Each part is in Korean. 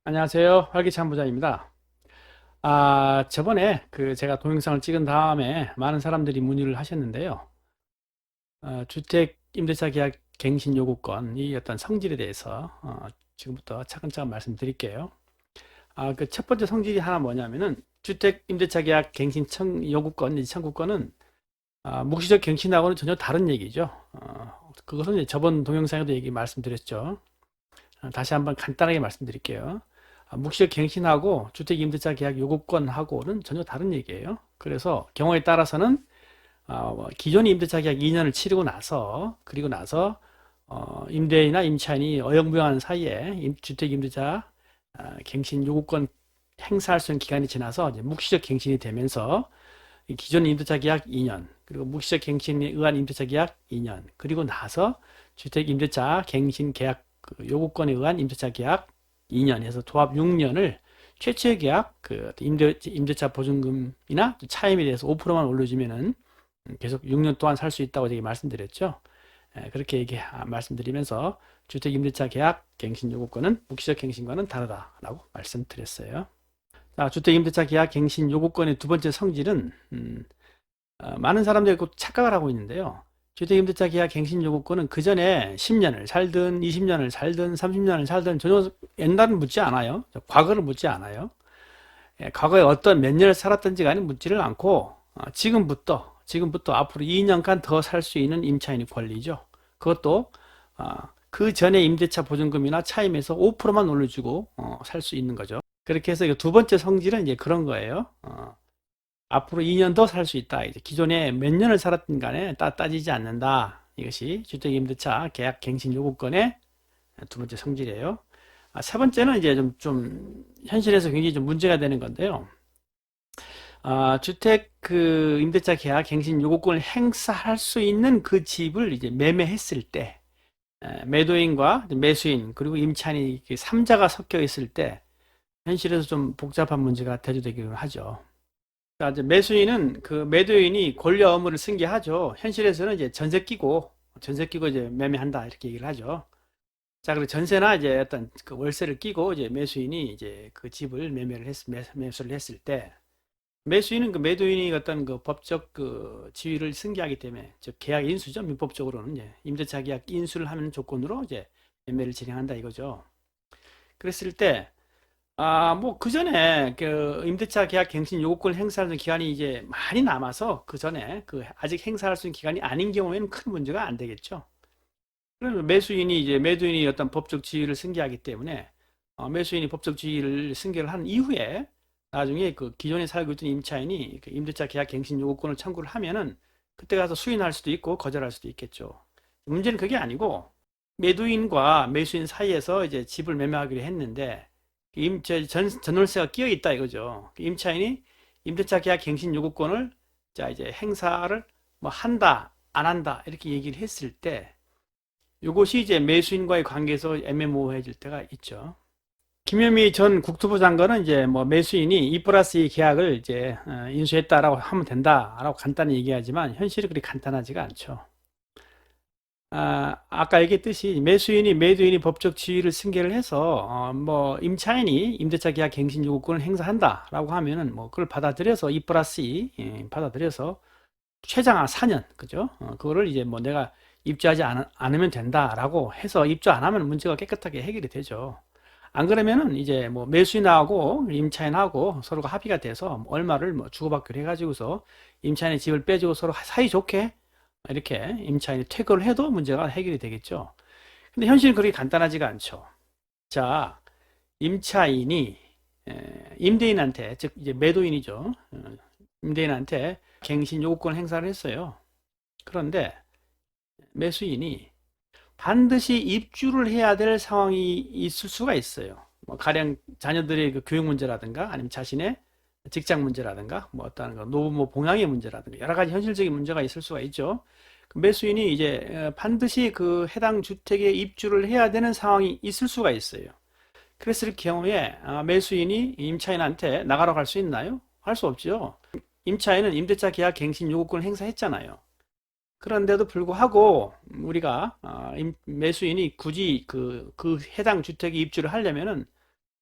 안녕하세요. 활기찬 부자입니다. 저번에 제가 동영상을 찍은 다음에 많은 사람들이 문의를 하셨는데요. 주택 임대차 계약 갱신 요구권 이 어떤 성질에 대해서 지금부터 차근차근 말씀드릴게요. 그 첫 번째 성질이 하나 뭐냐면은 주택 임대차 계약 갱신 요구권, 이 청구권은 묵시적 갱신하고는 전혀 다른 얘기죠. 그것은 이제 저번 동영상에도 말씀드렸죠. 다시 한번 간단하게 말씀드릴게요. 묵시적 갱신하고 주택임대차 계약 요구권하고는 전혀 다른 얘기예요. 그래서 경우에 따라서는 기존의 임대차 계약 2년을 치르고 나서 그리고 나서 임대인이나 임차인이 어영부영하는 사이에 주택임대차 갱신 요구권 행사할 수 있는 기간이 지나서 이제 묵시적 갱신이 되면서 기존 임대차 계약 2년 그리고 묵시적 갱신에 의한 임대차 계약 2년 그리고 나서 주택임대차 갱신 계약 요구권에 의한 임대차 계약 2년에서 도합 6년을 최초의 계약 임대차 보증금이나 차임에 대해서 5%만 올려주면은 계속 6년 동안 살 수 있다고 제가 말씀드렸죠. 그렇게 말씀드리면서 주택 임대차 계약 갱신 요구권은 묵시적 갱신과는 다르다라고 말씀드렸어요. 주택 임대차 계약 갱신 요구권의 두 번째 성질은 많은 사람들이 착각을 하고 있는데요. 주택임대차 계약 갱신 요구권은 그 전에 10년을 살든 20년을 살든 30년을 살든 전혀 옛날을 묻지 않아요. 과거를 묻지 않아요. 과거에 어떤 몇 년을 살았던지 간에 묻지를 않고 지금부터 앞으로 2년간 더 살 수 있는 임차인의 권리죠. 그것도 그 전에 임대차 보증금이나 차임에서 5%만 올려주고 살 수 있는 거죠. 그렇게 해서 두 번째 성질은 이제 그런 거예요. 앞으로 2년 더 살 수 있다. 이제 기존에 몇 년을 살았든 간에 따지지 않는다. 이것이 주택임대차 계약 갱신 요구권의 두 번째 성질이에요. 세 번째는 이제 좀 현실에서 굉장히 좀 문제가 되는 건데요. 주택 임대차 계약 갱신 요구권을 행사할 수 있는 그 집을 이제 매매했을 때 매도인과 매수인 그리고 임차인이 3자가 섞여 있을 때 현실에서 좀 복잡한 문제가 대두되기도 하죠. 이제 매수인은 그 매도인이 권리 의무를 승계하죠. 현실에서는 이제 전세 끼고 이제 매매한다 이렇게 얘기를 하죠. 자, 그리고 전세나 이제 어떤 그 월세를 끼고 이제 매수인이 이제 그 집을 매수를 했을 때 매수인은 그 매도인이 어떤 그 법적 그 지위를 승계하기 때문에 즉 계약 인수죠. 민법적으로는 이제 임대차 계약 인수를 하는 조건으로 이제 매매를 진행한다 이거죠. 그랬을 때 뭐, 그 전에, 임대차 계약 갱신 요구권 행사하는 기간이 이제 많이 남아서, 그 전에, 아직 행사할 수 있는 기간이 아닌 경우에는 큰 문제가 안 되겠죠. 그러면 매도인이 어떤 법적 지위를 승계하기 때문에, 매수인이 법적 지위를 승계를 한 이후에, 나중에 그 기존에 살고 있던 임차인이 그 임대차 계약 갱신 요구권을 청구를 하면은, 그때 가서 수인할 수도 있고, 거절할 수도 있겠죠. 문제는 그게 아니고, 매도인과 매수인 사이에서 이제 집을 매매하기로 했는데, 전월세가 끼어 있다 이거죠. 임차인이 임대차 계약 갱신 요구권을 자 이제 행사를 뭐 한다 안 한다 이렇게 얘기를 했을 때 이것이 이제 매수인과의 관계에서 애매모호해질 때가 있죠. 김현미 전 국토부 장관은 이제 뭐 매수인이 2+2 계약을 이제 인수했다라고 하면 된다라고 간단히 얘기하지만 현실이 그리 간단하지가 않죠. 아까 얘기했듯이 매도인이 법적 지위를 승계를 해서 뭐 임차인이 임대차 계약 갱신 요구권을 행사한다라고 하면은 뭐 그걸 받아들여서 2+2 받아들여서 최장하 4년 그죠? 그거를 이제 뭐 내가 입주하지 않으면 된다라고 해서 입주 안 하면 문제가 깨끗하게 해결이 되죠. 안 그러면은 이제 뭐 매수인하고 임차인하고 서로가 합의가 돼서 얼마를 뭐 주고받기로 해가지고서 임차인의 집을 빼주고 서로 사이좋게 이렇게 임차인이 퇴거를 해도 문제가 해결이 되겠죠. 근데 현실은 그렇게 간단하지가 않죠. 자, 임차인이 임대인한테, 즉 이제 매도인이죠. 임대인한테 갱신 요구권 행사를 했어요. 그런데 매수인이 반드시 입주를 해야 될 상황이 있을 수가 있어요. 뭐 가령 자녀들의 그 교육 문제라든가 아니면 자신의 직장 문제라든가 뭐 어떤 노부모 봉양의 문제라든가 여러 가지 현실적인 문제가 있을 수가 있죠. 매수인이 이제 반드시 그 해당 주택에 입주를 해야 되는 상황이 있을 수가 있어요. 그랬을 경우에 매수인이 임차인한테 나가라고 할 수 있나요? 할 수 없죠. 임차인은 임대차 계약 갱신 요구권을 행사했잖아요. 그런데도 불구하고 우리가 매수인이 굳이 그 해당 주택에 입주를 하려면은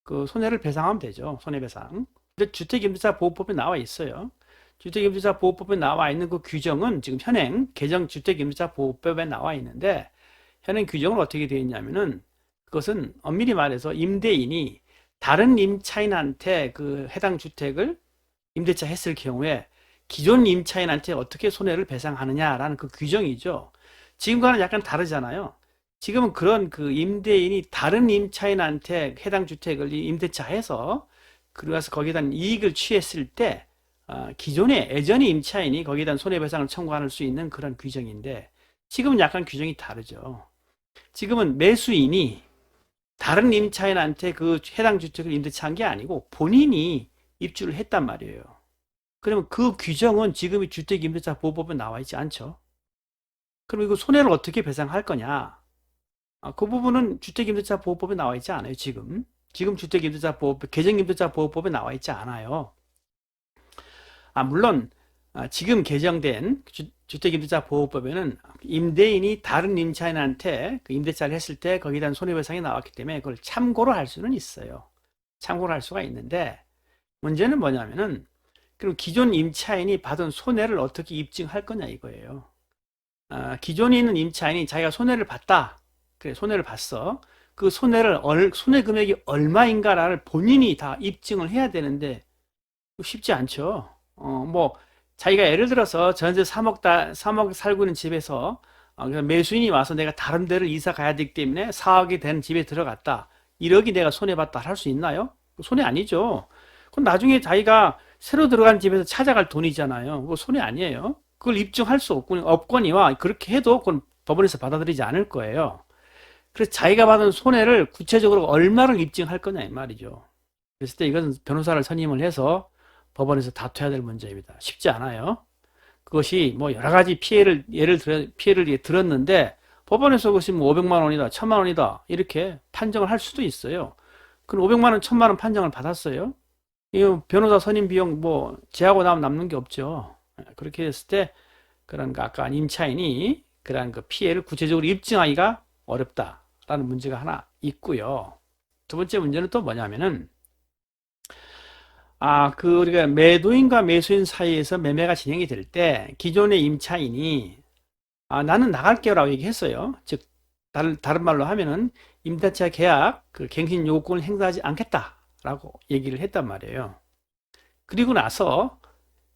그 손해를 배상하면 되죠. 손해배상. 근데 주택임대차 보호법에 나와 있어요. 주택임대차 보호법에 나와 있는 그 규정은 지금 현행 개정 주택임대차 보호법에 나와 있는데 현행 규정은 어떻게 되어 있냐면은 그것은 엄밀히 말해서 임대인이 다른 임차인한테 그 해당 주택을 임대차 했을 경우에 기존 임차인한테 어떻게 손해를 배상하느냐라는 그 규정이죠. 지금과는 약간 다르잖아요. 지금은 그런 그 임대인이 다른 임차인한테 해당 주택을 임대차 해서 그래서 거기에 대한 이익을 취했을 때 기존의 예전의 임차인이 거기에 대한 손해배상을 청구할 수 있는 그런 규정인데 지금은 약간 규정이 다르죠. 지금은 매수인이 다른 임차인한테 그 해당 주택을 임대차 한 게 아니고 본인이 입주를 했단 말이에요. 그러면 그 규정은 지금의 주택임대차 보호법에 나와 있지 않죠. 그럼 이거 손해를 어떻게 배상할 거냐? 그 부분은 주택임대차 보호법에 나와 있지 않아요, 지금. 지금 주택임대차 보호법, 개정임대차 보호법에 나와 있지 않아요. 물론, 지금 개정된 주택임대차 보호법에는 임대인이 다른 임차인한테 그 임대차를 했을 때 거기에 대한 손해배상이 나왔기 때문에 그걸 참고로 할 수는 있어요. 참고로 할 수가 있는데, 문제는 뭐냐면은, 그럼 기존 임차인이 받은 손해를 어떻게 입증할 거냐 이거예요. 기존에 있는 임차인이 자기가 손해를 봤다. 그래, 손해를 봤어. 그 손해 금액이 얼마인가를 본인이 다 입증을 해야 되는데, 쉽지 않죠. 뭐, 자기가 예를 들어서 전세 3억 살고 있는 집에서, 매수인이 와서 내가 다른 데를 이사 가야 되기 때문에 4억이 된 집에 들어갔다. 1억이 내가 손해봤다 할 수 있나요? 손해 아니죠. 그럼 나중에 자기가 새로 들어간 집에서 찾아갈 돈이잖아요. 그거 손해 아니에요. 그걸 입증할 수 없거니와 그렇게 해도 그건 법원에서 받아들이지 않을 거예요. 그래서 자기가 받은 손해를 구체적으로 얼마를 입증할 거냐 이 말이죠. 그랬을 때 이것은 변호사를 선임을 해서 법원에서 다투어야 될 문제입니다. 쉽지 않아요. 그것이 뭐 여러 가지 피해를 들었는데 법원에서 그것이 뭐 500만 원이다, 1000만 원이다 이렇게 판정을 할 수도 있어요. 그럼 500만 원, 1000만 원 판정을 받았어요. 이 변호사 선임 비용 뭐 제하고 나면 남는 게 없죠. 그렇게 했을 때 그런 그 아까 임차인이 그런 그 피해를 구체적으로 입증하기가 어렵다라는 문제가 하나 있고요. 두 번째 문제는 또 뭐냐면은 그 우리가 매도인과 매수인 사이에서 매매가 진행이 될 때 기존의 임차인이 나는 나갈게요라고 얘기했어요. 즉 다른 말로 하면은 임대차 계약 그 갱신 요구권을 행사하지 않겠다라고 얘기를 했단 말이에요. 그리고 나서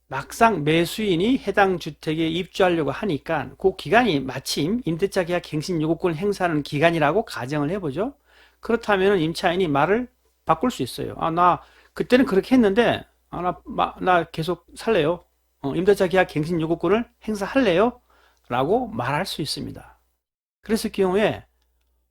막상 매수인이 해당 주택에 입주하려고 하니까 그 기간이 마침 임대차 계약 갱신 요구권을 행사하는 기간이라고 가정을 해보죠. 그렇다면 임차인이 말을 바꿀 수 있어요. 나 그때는 그렇게 했는데 나 계속 살래요. 임대차 계약 갱신 요구권을 행사할래요? 라고 말할 수 있습니다. 그랬을 경우에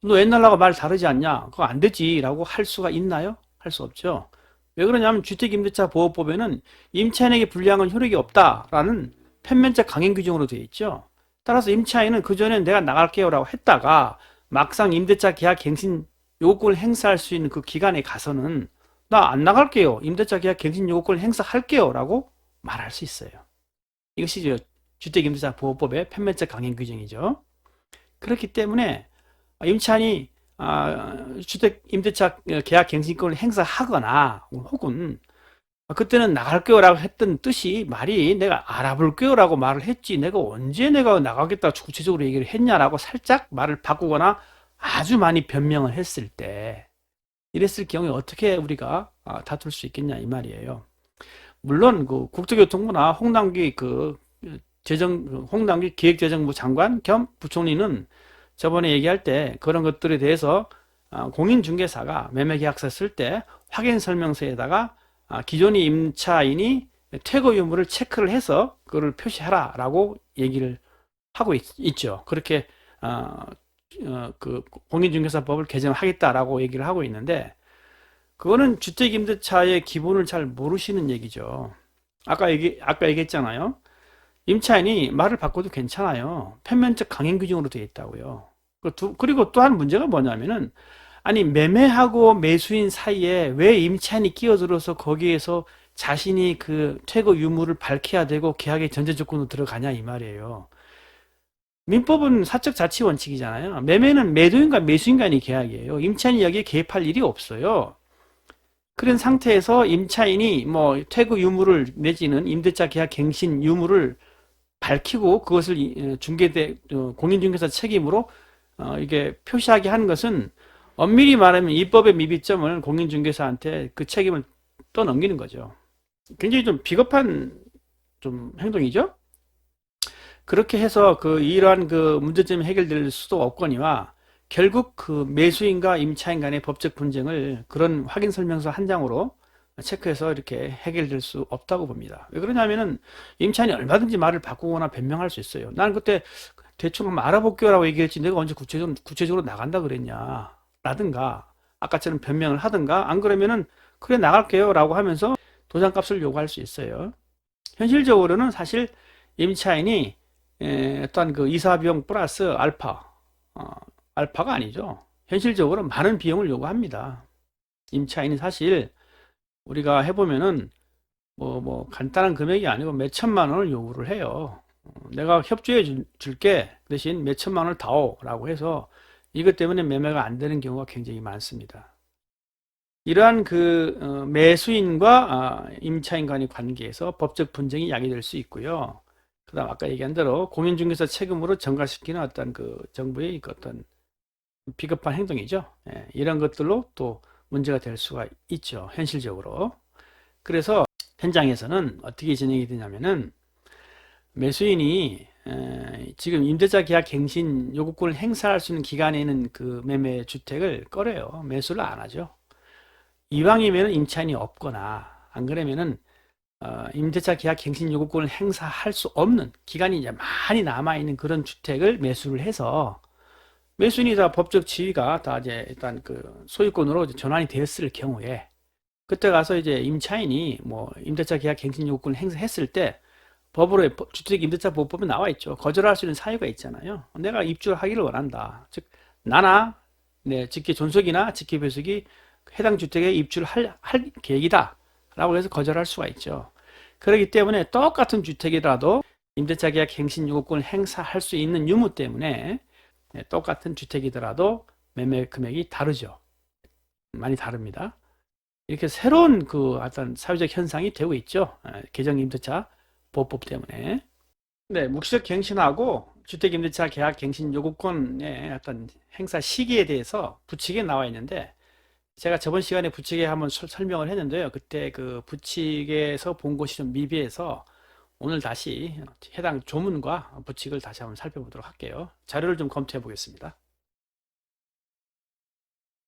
너 옛날하고 말 다르지 않냐? 그거 안 되지 라고 할 수가 있나요? 할 수 없죠. 왜 그러냐면 주택임대차 보호법에는 임차인에게 불리한 효력이 없다라는 편면적 강행 규정으로 되어 있죠. 따라서 임차인은 그전에 내가 나갈게요 라고 했다가 막상 임대차 계약 갱신 요구권을 행사할 수 있는 그 기간에 가서는 나 안 나갈게요. 임대차 계약 갱신 요구권을 행사할게요 라고 말할 수 있어요. 이것이 주택임대차 보호법의 편면적 강행 규정이죠. 그렇기 때문에 임차인이 주택 임대차 계약 갱신권을 행사하거나 혹은 그때는 나갈게요 라고 했던 뜻이 말이 내가 알아볼게요 라고 말을 했지 내가 언제 내가 나가겠다 구체적으로 얘기를 했냐라고 살짝 말을 바꾸거나 아주 많이 변명을 했을 때 이랬을 경우에 어떻게 우리가 다툴 수 있겠냐 이 말이에요. 물론 그 국토교통부나 홍남기 홍남기 기획재정부 장관 겸 부총리는 저번에 얘기할 때 그런 것들에 대해서 공인중개사가 매매계약서 쓸 때 확인 설명서에다가 기존의 임차인이 퇴거 유무를 체크를 해서 그걸 표시하라 라고 얘기를 하고 있죠. 그렇게 그 공인중개사법을 개정하겠다라고 얘기를 하고 있는데 그거는 주택임대차의 기본을 잘 모르시는 얘기죠. 아까 얘기했잖아요. 임차인이 말을 바꿔도 괜찮아요. 편면적 강행 규정으로 되어 있다고요. 그리고 또 한 문제가 뭐냐면은 아니 매매하고 매수인 사이에 왜 임차인이 끼어들어서 거기에서 자신이 그 퇴거 유무를 밝혀야 되고 계약의 전제 조건으로 들어가냐 이 말이에요. 민법은 사적 자치 원칙이잖아요. 매매는 매도인과 매수인 간의 계약이에요. 임차인이 여기에 개입할 일이 없어요. 그런 상태에서 임차인이 뭐 퇴거 유무를 내지는 임대차 계약 갱신 유무를 밝히고 그것을 중개대 공인중개사 책임으로 이게 표시하게 하는 것은 엄밀히 말하면 입법의 미비점을 공인중개사한테 그 책임을 떠넘기는 거죠. 굉장히 좀 비겁한 좀 행동이죠. 그렇게 해서 이러한 문제점이 해결될 수도 없거니와 결국 매수인과 임차인 간의 법적 분쟁을 그런 확인 설명서 한 장으로 체크해서 이렇게 해결될 수 없다고 봅니다. 왜 그러냐면은 임차인이 얼마든지 말을 바꾸거나 변명할 수 있어요. 나는 그때 대충 한번 알아볼게요라고 얘기했지 내가 언제 구체적으로 나간다 그랬냐 라든가 아까처럼 변명을 하든가 안 그러면은 그래 나갈게요 라고 하면서 도장값을 요구할 수 있어요. 현실적으로는 사실 임차인이 어떤 이사 비용 플러스 어, 알파가 아니죠. 현실적으로 많은 비용을 요구합니다. 임차인이 사실 우리가 해보면은 뭐 간단한 금액이 아니고 몇 천만 원을 요구를 해요. 내가 협조해 줄게 대신 몇 천만 원을 다오라고 해서 이것 때문에 매매가 안 되는 경우가 굉장히 많습니다. 이러한 매수인과 임차인 간의 관계에서 법적 분쟁이 야기될 수 있고요. 그다음 아까 얘기한 대로 공인중개사 책임으로 전가시키는 어떤 정부의 어떤 비겁한 행동이죠. 예, 이런 것들로 또 문제가 될 수가 있죠. 현실적으로. 그래서 현장에서는 어떻게 진행이 되냐면은 매수인이 지금 임대차 계약 갱신 요구권을 행사할 수 있는 기간에는 매매 주택을 꺼려요. 매수를 안 하죠. 이왕이면 임차인이 없거나 안 그러면은 임대차 계약 갱신 요구권을 행사할 수 없는 기간이 이제 많이 남아 있는 그런 주택을 매수를 해서 매수인이 다 법적 지위가 다 이제 일단 소유권으로 전환이 되었을 경우에 그때 가서 이제 임차인이 뭐 임대차 계약 갱신 요구권을 행사했을 때 법으로 주택임대차보호법에 나와 있죠. 거절할 수 있는 사유가 있잖아요. 내가 입주하기를 원한다. 즉 나나 내 직계 존속이나 직계 배속이 해당 주택에 입주를 할 계획이다 라고 해서 거절할 수가 있죠. 그렇기 때문에 똑같은 주택이라도 임대차 계약 갱신 요구권을 행사할 수 있는 유무 때문에 똑같은 주택이더라도 매매 금액이 다르죠. 많이 다릅니다. 이렇게 새로운 어떤 사회적 현상이 되고 있죠. 개정 임대차 보호법 때문에. 네, 묵시적 갱신하고 주택임대차 계약 갱신 요구권의 어떤 행사 시기에 대해서 부칙에 나와 있는데 제가 저번 시간에 부칙에 한번 설명을 했는데요. 그때 부칙에서 본 것이 좀 미비해서 오늘 다시 해당 조문과 부칙을 다시 한번 살펴보도록 할게요. 자료를 좀 검토해 보겠습니다.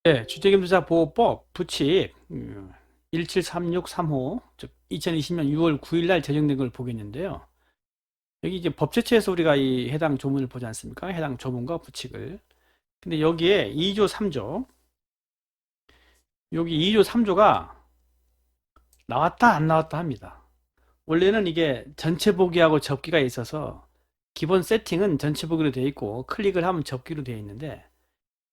네, 주택임대차 보호법 부칙 17363호 즉 2020년 6월 9일 날 제정된 걸 보겠는데요. 여기 이제 법제처에서 우리가 이 해당 조문을 보지 않습니까? 해당 조문과 부칙을. 근데 여기에 2조 3조 여기 2조 3조가 나왔다 안 나왔다 합니다. 원래는 이게 전체 보기하고 접기가 있어서 기본 세팅은 전체 보기로 되어 있고 클릭을 하면 접기로 되어 있는데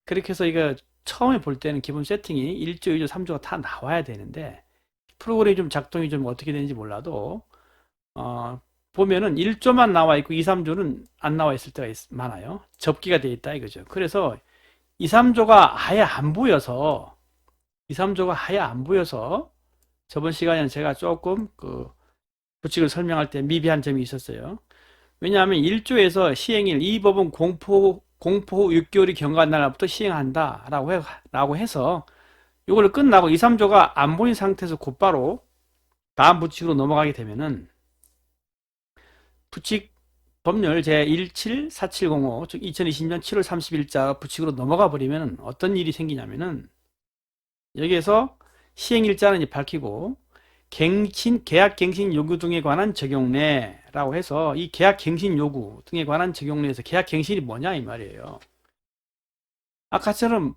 그렇게 해서 이거 처음에 볼 때는 기본 세팅이 1조, 2조, 3조가 다 나와야 되는데 프로그램이 좀 작동이 좀 어떻게 되는지 몰라도 보면은 1조만 나와 있고 2, 3조는 안 나와 있을 때가 많아요. 접기가 되어 있다 이거죠. 그래서 2, 3조가 아예 안 보여서 2, 3조가 아예 안 보여서 저번 시간에는 제가 조금 부칙을 설명할 때 미비한 점이 있었어요. 왜냐하면 1조에서 시행일 이 법은 공포 후 6개월이 경과한 날부터 시행한다 라고 해서 이걸 끝나고 2, 3조가 안 보인 상태에서 곧바로 다음 부칙으로 넘어가게 되면은 부칙 법률 제174705 즉 2020년 7월 30일자 부칙으로 넘어가 버리면 어떤 일이 생기냐면은 여기에서 시행일자는 이제 밝히고 계약갱신 요구 등에 관한 적용례라고 해서 이 계약갱신 요구 등에 관한 적용례에서 계약갱신이 뭐냐 이 말이에요. 아까처럼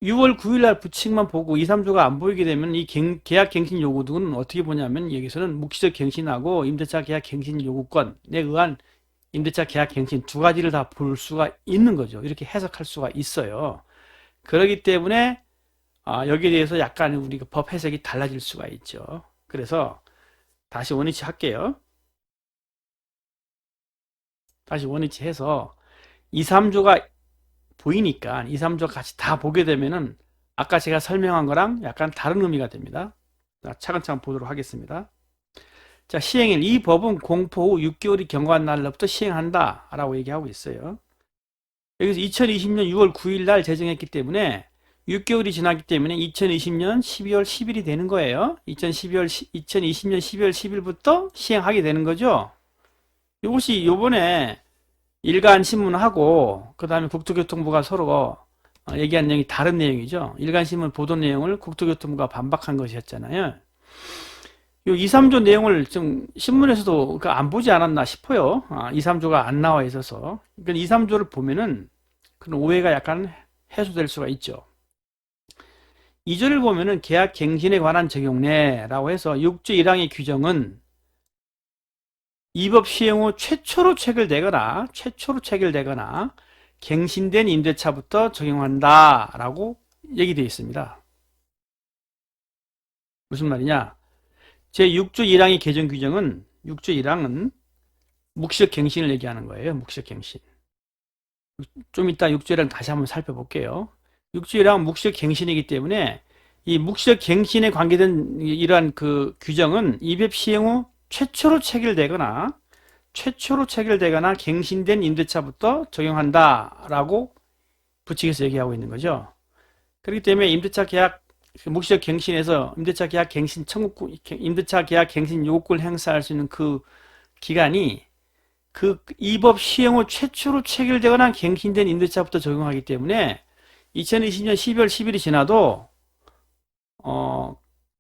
6월 9일 날 부칙만 보고 2, 3조가 안 보이게 되면 이 계약갱신 요구 등은 어떻게 보냐면 여기서는 묵시적 갱신하고 임대차 계약갱신 요구권에 의한 임대차 계약갱신 두 가지를 다 볼 수가 있는 거죠. 이렇게 해석할 수가 있어요. 그렇기 때문에 여기에 대해서 약간 우리가 법 해석이 달라질 수가 있죠. 그래서 다시 원위치 할게요. 다시 원위치 해서 2, 3조가 보이니까 2, 3조 같이 다 보게 되면은 아까 제가 설명한 거랑 약간 다른 의미가 됩니다. 자, 차근차근 보도록 하겠습니다. 자, 시행일. 이 법은 공포 후 6개월이 경과한 날로부터 시행한다 라고 얘기하고 있어요. 여기서 2020년 6월 9일 날 제정했기 때문에 6개월이 지났기 때문에 2020년 12월 10일이 되는 거예요. 2020년 12월 10일부터 시행하게 되는 거죠. 이것이 요번에 일간신문하고 그 다음에 국토교통부가 서로 얘기한 내용이 다른 내용이죠. 일간신문 보도 내용을 국토교통부가 반박한 것이었잖아요. 요 2, 3조 내용을 좀 신문에서도 안 보지 않았나 싶어요. 2, 3조가 안 나와 있어서. 그러니까 2, 3조를 보면은 그런 오해가 약간 해소될 수가 있죠. 2조를 보면은 계약 갱신에 관한 적용례라고 해서 6조 1항의 규정은 이 법 시행 후 최초로 체결되거나 갱신된 임대차부터 적용한다 라고 얘기되어 있습니다. 무슨 말이냐? 제6조 1항의 개정 규정은 6조 1항은 묵시적 갱신을 얘기하는 거예요. 묵시적 갱신. 좀 이따 6조 1항 다시 한번 살펴볼게요. 6조 1항은 묵시적 갱신이기 때문에 이 묵시적 갱신에 관계된 이러한 그 규정은 이 법 시행 후 최초로 체결되거나 갱신된 임대차부터 적용한다 라고 부칙에서 얘기하고 있는 거죠. 그렇기 때문에 임대차 계약 묵시적 갱신에서 임대차 계약 갱신 요구권을 행사할 수 있는 그 기간이 이 법 시행 후 최초로 체결되거나 갱신된 임대차부터 적용하기 때문에 2020년 12월 10일이 지나도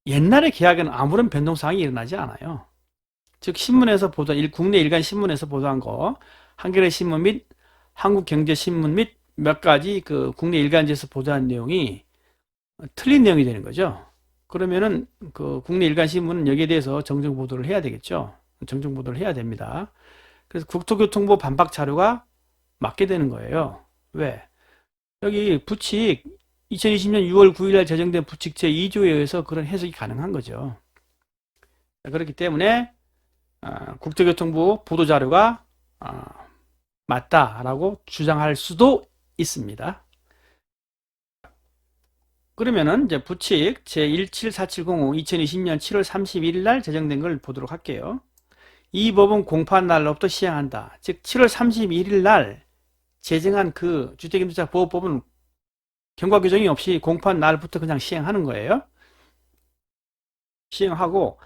옛날의 계약에는 아무런 변동사항이 일어나지 않아요. 즉 신문에서 국내 일간 신문에서 보도한 거, 한겨레 신문 및 한국경제신문 및 몇 가지 그 국내 일간지에서 보도한 내용이 틀린 내용이 되는 거죠. 그러면은 그 국내 일간 신문은 여기에 대해서 정정 보도를 해야 되겠죠. 정정 보도를 해야 됩니다. 그래서 국토교통부 반박 자료가 맞게 되는 거예요. 왜? 여기 부칙 2020년 6월 9일 날 제정된 부칙 제2조에 의해서 그런 해석이 가능한 거죠. 그렇기 때문에 국토교통부 보도자료가 맞다라고 주장할 수도 있습니다. 그러면은 이제 부칙 제17470호 2020년 7월 31일 날 제정된 걸 보도록 할게요. 이 법은 공포한 날로부터 시행한다. 즉 7월 31일 날 제정한 그 주택임대차 보호법은 경과 규정이 없이 공포한 날부터 그냥 시행하는 거예요. 시행하고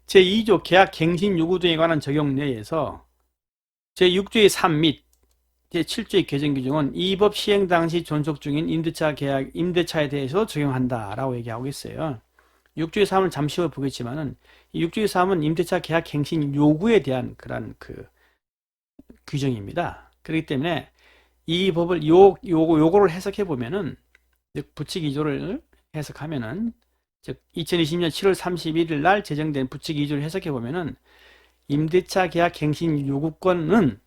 제2조 계약 갱신 요구 등에 관한 적용 내에서 제6조의 3 및 제7조의 개정 규정은 이 법 시행 당시 존속 중인 임대차에 대해서 적용한다 라고 얘기하고 있어요. 6조의 3을 잠시 후에 보겠지만은 이 6조의 3은 임대차 계약 갱신 요구에 대한 그런 그 규정입니다. 그렇기 때문에 이 법을 요거를 해석해 보면은 부칙 2조를 해석하면은 즉 2020년 7월 31일 날 제정된 부칙 2조를 해석해 보면은 임대차 계약 갱신 요구권은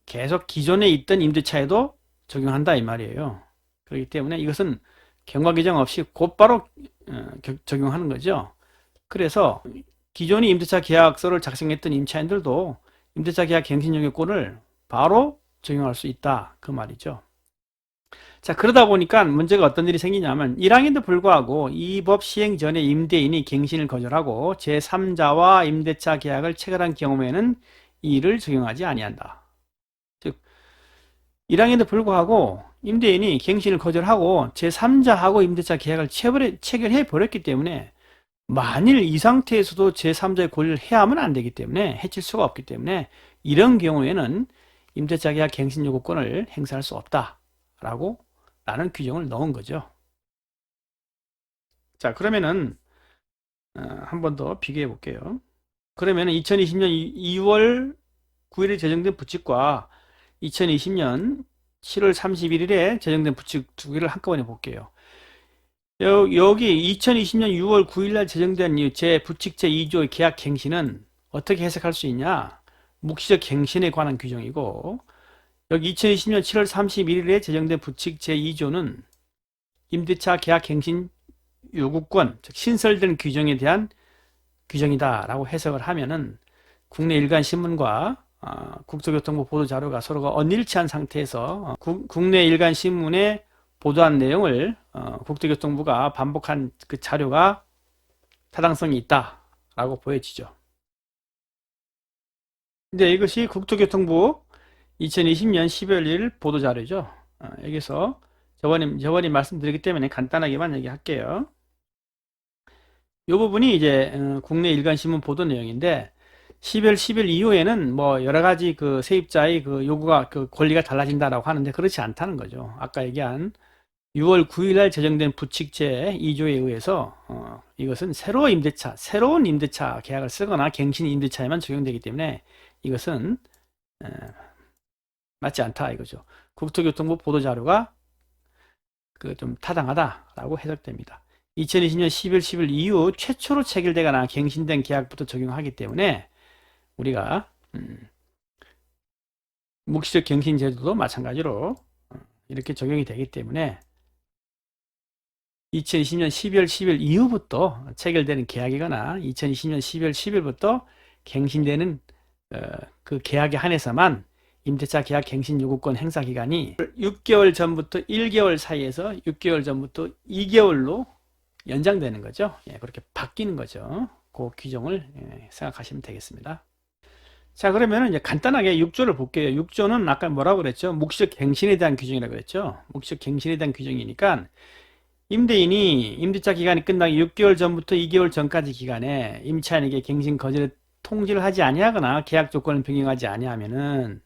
계속 기존에 있던 임대차에도 적용한다 이 말이에요. 그렇기 때문에 이것은 경과 규정 없이 곧바로 적용하는 거죠. 그래서 기존의 임대차 계약서를 작성했던 임차인들도 임대차 계약 갱신 요구권을 바로 적용할 수 있다 그 말이죠. 자, 그러다 보니까 문제가 어떤 일이 생기냐면 1항인도 불구하고 이 법 시행 전에 임대인이 갱신을 거절하고 제3자와 임대차 계약을 체결한 경우에는 이를 적용하지 아니한다. 즉 1항인도 불구하고 임대인이 갱신을 거절하고 제3자하고 임대차 계약을 체결해 버렸기 때문에 만일 이 상태에서도 제3자의 권리를 해하면 안 되기 때문에 해칠 수가 없기 때문에 이런 경우에는 임대차 계약 갱신 요구권을 행사할 수 없다라고 라는 규정을 넣은 거죠. 자, 그러면은 한 번 더 비교해 볼게요. 그러면은 2020년 2월 9일에 제정된 부칙과 2020년 7월 31일에 제정된 부칙 두 개를 한꺼번에 볼게요. 여기 2020년 6월 9일 날 제정된 부칙 제2조의 계약 갱신은 어떻게 해석할 수 있냐? 묵시적 갱신에 관한 규정이고 여기 2020년 7월 31일에 제정된 부칙 제2조는 임대차 계약 갱신 요구권, 즉 신설된 규정에 대한 규정이다 라고 해석을 하면은 국내 일간 신문과 국토교통부 보도자료가 서로가 언일치한 상태에서 국내 일간 신문의 보도한 내용을 국토교통부가 반복한 그 자료가 타당성이 있다라고 보여지죠. 근데 이것이 국토교통부 2020년 12월 1일 보도자료죠. 여기서 저번에 말씀드렸기 때문에 간단하게만 얘기할게요. 이 부분이 이제 국내 일간신문 보도 내용인데 12월 10일 이후에는 뭐 여러 가지 그 세입자의 그 요구가 그 권리가 달라진다라고 하는데 그렇지 않다는 거죠. 아까 얘기한 6월 9일 날 제정된 부칙제 2조에 의해서 이것은 새로운 임대차 계약을 쓰거나 갱신 임대차에만 적용되기 때문에 이것은 맞지 않다 이거죠. 국토교통부 보도자료가 그 좀 타당하다라고 해석됩니다. 2020년 11월 10일 이후 최초로 체결되거나 갱신된 계약부터 적용하기 때문에 우리가 묵시적 갱신 제도도 마찬가지로 이렇게 적용이 되기 때문에 2020년 12월 10일 이후부터 체결되는 계약이거나 2020년 12월 10일부터 갱신되는 그 계약에 한해서만 임대차 계약 갱신 요구권 행사 기간이 6개월 전부터 1개월 사이에서 6개월 전부터 2개월로 연장되는 거죠. 예, 그렇게 바뀌는 거죠. 그 규정을 생각하시면 되겠습니다. 자, 그러면 이제 간단하게 6조를 볼게요. 6조는 아까 뭐라고 그랬죠? 묵시적 갱신에 대한 규정이라고 그랬죠. 묵시적 갱신에 대한 규정이니까 임대인이 임대차 기간이 끝나기 6개월 전부터 2개월 전까지 기간에 임차인에게 갱신 거절을 통지를 하지 아니하거나 계약 조건을 변경하지 아니하면은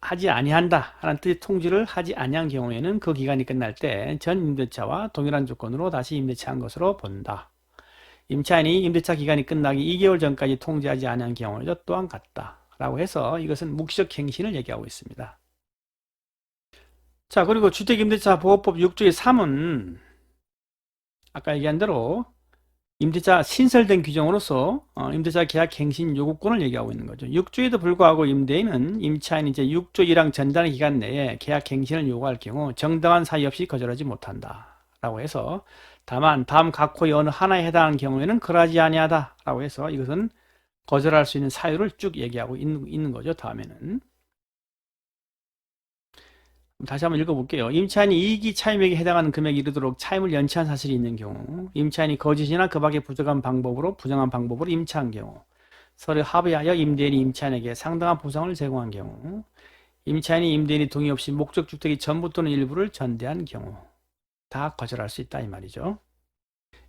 하지 아니한다 하는 뜻의 통지를 하지 아니한 경우에는 그 기간이 끝날 때 전 임대차와 동일한 조건으로 다시 임대차한 것으로 본다. 임차인이 임대차 기간이 끝나기 2개월 전까지 통지하지 아니한 경우에도 또한 같다. 라고 해서 이것은 묵시적 갱신을 얘기하고 있습니다. 자, 그리고 주택임대차보호법 6조의 3은 아까 얘기한 대로 임대차 신설된 규정으로서 임대차 계약 갱신 요구권을 얘기하고 있는 거죠. 6조에도 불구하고 임대인은 임차인이 이제 6조 1항 전달 기간 내에 계약 갱신을 요구할 경우 정당한 사유 없이 거절하지 못한다. 라고 해서 다만 다음 각호의 어느 하나에 해당하는 경우에는 그러하지 아니하다. 라고 해서 이것은 거절할 수 있는 사유를 쭉 얘기하고 있는 거죠. 다음에는. 다시 한번 읽어볼게요. 임차인이 이익이 차임액에 해당하는 금액에 이르도록 차임을 연체한 사실이 있는 경우, 임차인이 거짓이나 그 밖의 부정한 방법으로 임차한 경우, 서로 합의하여 임대인이 임차인에게 상당한 보상을 제공한 경우, 임차인이 임대인이 동의 없이 목적주택의 전부 또는 일부를 전대한 경우 다 거절할 수 있다 이 말이죠.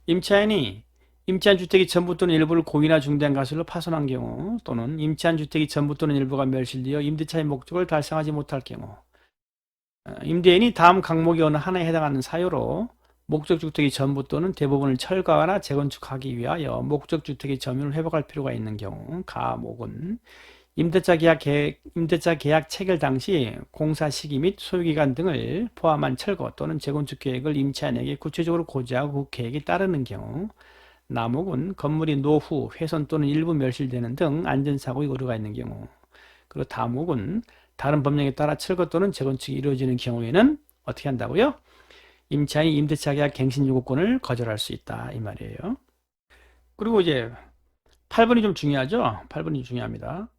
임차인이 임차한 주택의 전부 또는 일부를 고의나 중대한 가설로 파손한 경우 또는 임차한 주택의 전부 또는 일부가 멸실되어 임대차의 목적을 달성하지 못할 경우 임대인이 다음 항목의 어느 하나에 해당하는 사유로 목적주택의 전부 또는 대부분을 철거하거나 재건축하기 위하여 목적주택의 점유를 회복할 필요가 있는 경우 가목은 임대차 계약 체결 당시 공사 시기 및 소유기간 등을 포함한 철거 또는 재건축 계획을 임차인에게 구체적으로 고지하고 그 계획에 따르는 경우 나목은 건물이 노후, 훼손 또는 일부 멸실되는 등 안전사고의 우려가 있는 경우 그리고 다목은 다른 법령에 따라 철거 또는 재건축이 이루어지는 경우에는 어떻게 한다고요? 임차인이 임대차 계약 갱신 요구권을 거절할 수 있다 이 말이에요. 그리고 이제 8번이 좀 중요하죠. 8번이 중요합니다.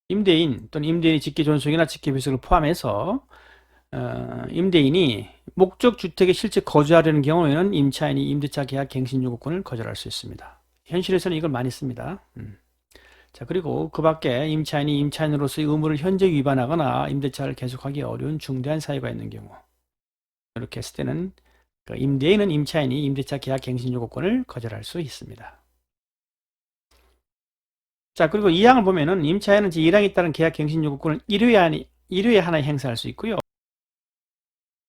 임대인 또는 임대인의 직계존속이나 직계비속을 포함해서 임대인이 목적주택에 실제 거주하려는 경우에는 임차인이 임대차 계약 갱신 요구권을 거절할 수 있습니다. 현실에서는 이걸 많이 씁니다. 자, 그리고 그 밖에 임차인이 임차인으로서의 의무를 현재 위반하거나 임대차를 계속하기 어려운 중대한 사유가 있는 경우 이렇게 했을 때는 임대인은 임차인이 임대차 계약 갱신 요구권을 거절할 수 있습니다. 자, 그리고 2항을 보면은 임차인은 제1항에 따른 계약 갱신 요구권을 1회에 하나 행사할 수 있고요.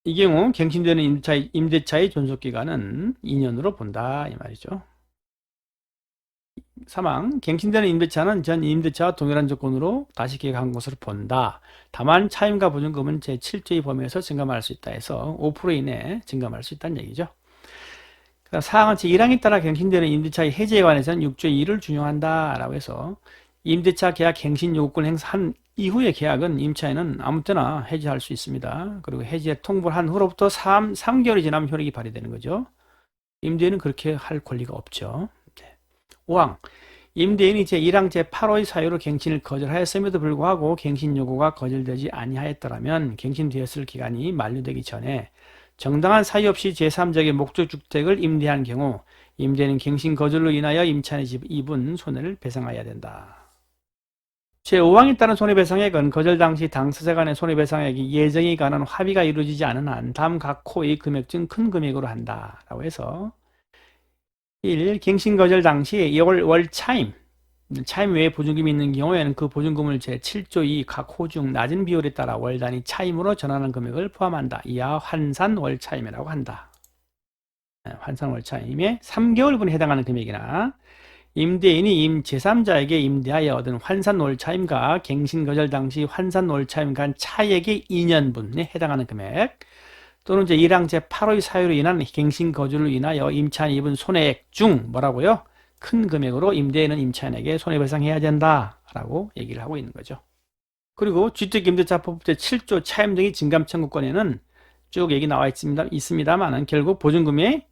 이 경우 갱신되는 임대차의 존속기간은 2년으로 본다 이 말이죠. 3항 갱신되는 임대차는 전 임대차와 동일한 조건으로 다시 계약한 것으로 본다. 다만 차임과 보증금은 제7조의 범위에서 증감할 수 있다 해서 5% 이내 증감할 수 있다는 얘기죠. 4항은 제1항에 따라 갱신되는 임대차의 해지에 관해서는 6조의 2를 준용한다 라고 해서 임대차 계약 갱신 요구권 행사한 이후의 계약은 임차인은 아무 때나 해지할 수 있습니다. 그리고 해지에 통보를 한 후로부터 3개월이 지나면 효력이 발휘되는 거죠. 임대인은 그렇게 할 권리가 없죠. 5항 임대인이 제1항 제8호의 사유로 갱신을 거절하였음에도 불구하고 갱신 요구가 거절되지 아니하였더라면 갱신되었을 기간이 만료되기 전에 정당한 사유 없이 제3자에게 목적주택을 임대한 경우 임대인은 갱신 거절로 인하여 임차인의 집 입은 손해를 배상해야 된다. 제5항에 따른 손해배상액은 거절 당시 당사자 간의 손해배상액이 예정에 관한 합의가 이루어지지 않은 한 다음 각 호의 금액 중 큰 금액으로 한다. 라고 해서 1. 갱신 거절 당시 월 차임 외에 보증금이 있는 경우에는 그 보증금을 제7조 2 각 호 중 낮은 비율에 따라 월 단위 차임으로 전환하는 금액을 포함한다. 이하 환산 월 차임이라고 한다. 환산 월 차임에 3개월분에 해당하는 금액이나 임대인이 제3자에게 임대하여 얻은 환산 월 차임과 갱신 거절 당시 환산 월 차임 간 차액의 2년분에 해당하는 금액 또는 제1항 제8호의 사유로 인한 갱신 거절로 인하여 임차인이 입은 손해액 중 뭐라고요? 큰 금액으로 임대인은 임차인에게 손해배상해야 된다라고 얘기를 하고 있는 거죠. 그리고 주택임대차법 제7조 차임 등의 증감 청구권에는 쭉 얘기 나와 있습니다만은 결국 보증금의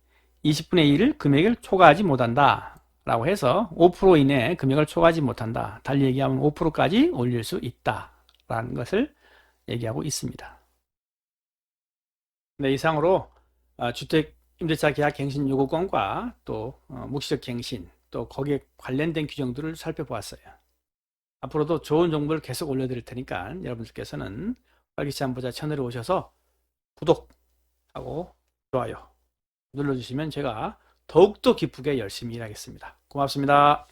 20분의 1을 금액을 초과하지 못한다. 라고 해서 5% 이내 금액을 초과하지 못한다. 달리 얘기하면 5%까지 올릴 수 있다. 라는 것을 얘기하고 있습니다. 네, 이상으로 주택임대차 계약 갱신 요구권과 또 묵시적 갱신 또 거기에 관련된 규정들을 살펴보았어요. 앞으로도 좋은 정보를 계속 올려드릴 테니까 여러분들께서는 활기차 안보자 채널에 오셔서 구독하고 좋아요 눌러주시면 제가 더욱더 기쁘게 열심히 일하겠습니다. 고맙습니다.